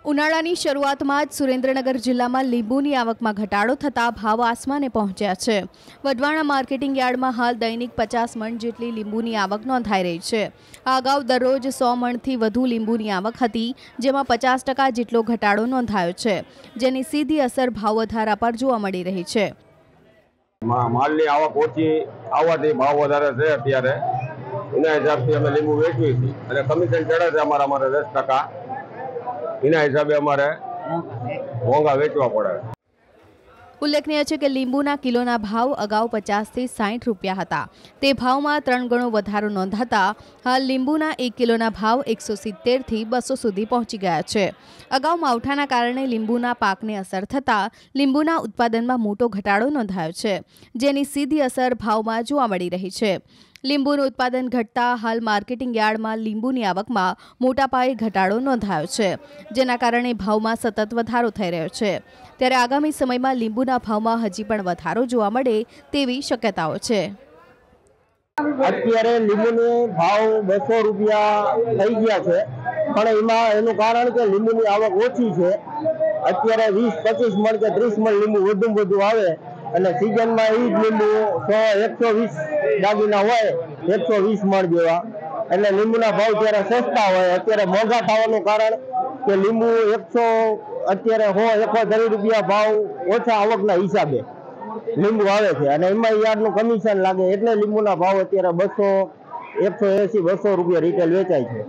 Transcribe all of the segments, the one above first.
ઉનાળાની શરૂઆતમાં જ સુરેન્દ્રનગર જિલ્લામાં લીંબુની આવકમાં ઘટાડો થતાં ભાવ આસમાને પહોંચ્યા છે। વઢવાણા માર્કેટિંગ યાર્ડમાં હાલ દૈનિક 50 મણ જેટલી લીંબુની આવક નોંધાઈ રહી છે। આ અગાઉ દરરોજ 100 મણથી વધુ લીંબુની આવક હતી, જેમાં 50% જેટલો ઘટાડો નોંધાયો છે, જેની સીધી અસર ભાવ વધારા પર જોવા મળી રહી છે। માલની આવક ઓછી આવવાથી ભાવ વધારે છે। અત્યારે એના હિસાબથી અમે લીંબુ વેચવી છીએ અને કમિશન ચડે છે અમારે 10%। એના હિસાબે અમારે મોંઘા વેચવા પડે। ઉલ્લેખનીય છે કે લીંબુના કિલોના ભાવ અગાઉ 50 થી 60 રૂપિયા હતા, તે ભાવમાં 3 ગણો વધારો નોંધાતા હાલ લીંબુના 1 કિલોના ભાવ 170 થી 200 સુધી પહોંચી ગયા છે। અગાઉ માવઠાના કારણે લીંબુના પાકને અસર થતાં લીંબુના ઉત્પાદનમાં મોટો ઘટાડો નોંધાયો છે, જેની સીધી અસર ભાવમાં જોવા મળી રહી છે। લીંબુનું ઉત્પાદન ઘટતા હાલ માર્કેટિંગ યાર્ડમાં લીંબુની આવકમાં મોટા પાયે ઘટાડો નોંધાયો છે, જેના કારણે ભાવમાં સતત વધારો થઈ રહ્યો છે। ત્યારે આગામી સમયમાં લીંબુના ભાવમાં હજી પણ વધારો જોવા મળે તેવી શક્યતાઓ છે। અત્યારે લીંબુનો ભાવ 200 રૂપિયા થઈ ગયા છે, પણ એનું કારણ કે લીંબુની આવક ઓછી છે। અત્યારે 20-25 મણ કે 30 મણ લીંબુ વધુ આવે અને સીઝનમાં એ જ લીંબુ 100-120 દાગીના હોય 120 મણ જેવા, એટલે લીંબુના ભાવ ત્યારે સસ્તા હોય। અત્યારે મોંઘા થવાનું કારણ કે લીંબુ 100 અત્યારે 170 રૂપિયા ભાવ ઓછા આવકના હિસાબે લીંબુ આવે છે અને એમાં યાર્ડનું કમિશન લાગે, એટલે લીંબુના ભાવ અત્યારે 180-200 રૂપિયા રિટેલ વેચાય છે।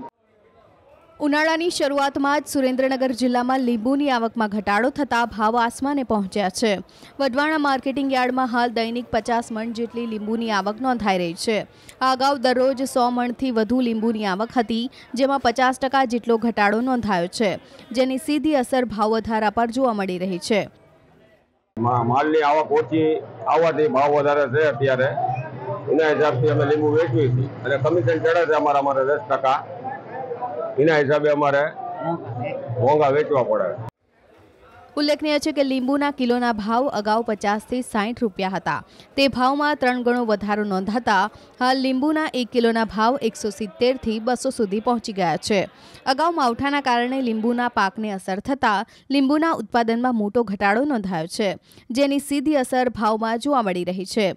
ઉનાળાની શરૂઆતમાં જ સુરેન્દ્રનગર જિલ્લામાં લીંબુની આવકમાં ઘટાડો થતાં ભાવ આસમાને પહોંચ્યા છે। વઢવાણા માર્કેટિંગ યાર્ડમાં હાલ દૈનિક 50 મણ જેટલી લીંબુની આવક નોંધાઈ રહી છે। આ અગાઉ દરરોજ 100 મણથી વધુ લીંબુની આવક હતી, જેમાં 50% જેટલો ઘટાડો નોંધાયો છે, જેની સીધી અસર ભાવ વધારા પર જોવા મળી રહી છે। માલની આવક ઓછી આવવાથી ભાવ વધારે છે। અત્યારે એના હિસાબથી અમે લીંબુ વેચવી છીએ અને કમિશન ચડે છે અમારે 10%। એના હિસાબે અમારે મોંઘા વેચવા પડે। ઉલ્લેખનીય છે કે લીંબુના કિલોના ભાવ અગાઉ 50 થી 60 રૂપિયા હતા, તે ભાવમાં 3 ગણો વધારો નોંધાતા હાલ લીંબુના 1 કિલોના ભાવ 170 થી 200 સુધી પહોંચી ગયા છે। અગાઉ માવઠાના કારણે લીંબુના પાકને અસર થતાં લીંબુના ઉત્પાદનમાં મોટો ઘટાડો નોંધાયો છે, જેની સીધી અસર ભાવમાં જોવા મળી રહી છે।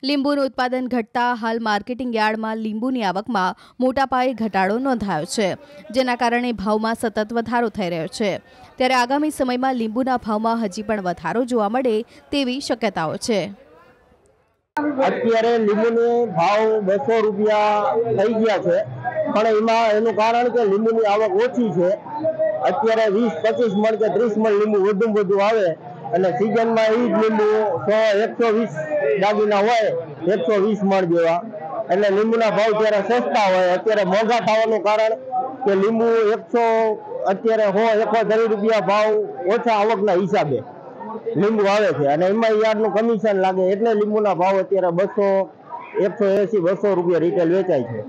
લીંબુનું ઉત્પાદન ઘટતા હાલ માર્કેટિંગ યાર્ડમાં લીંબુની આવકમાં મોટા પાયે ઘટાડો નોંધાયો છે, જેના કારણે ભાવમાં સતત વધારો થઈ રહ્યો છે। ત્યારે આગામી સમયમાં લીંબુના ભાવમાં હજી પણ વધારો જોવા મળે તેવી શક્યતાઓ છે। અત્યારે લીંબુનો ભાવ 200 રૂપિયા થઈ ગયા છે, પણ એનું કારણ કે લીંબુની આવક ઓછી છે। અત્યારે 20-25 મણ કે 30 મણ લીંબુ વધુ આવે અને સીઝનમાં એ જ લીંબુ 100-120 દાગીના હોય 120 મણ જેવા, એટલે લીંબુના ભાવ ત્યારે સસ્તા હોય। અત્યારે મોંઘા થવાનું કારણ કે લીંબુ 100 અત્યારે 170 રૂપિયા ભાવ ઓછા આવકના હિસાબે લીંબુ આવે છે અને એમાં યાર્ડનું કમિશન લાગે, એટલે લીંબુના ભાવ અત્યારે 180-200 રૂપિયા રિટેલ વેચાય છે।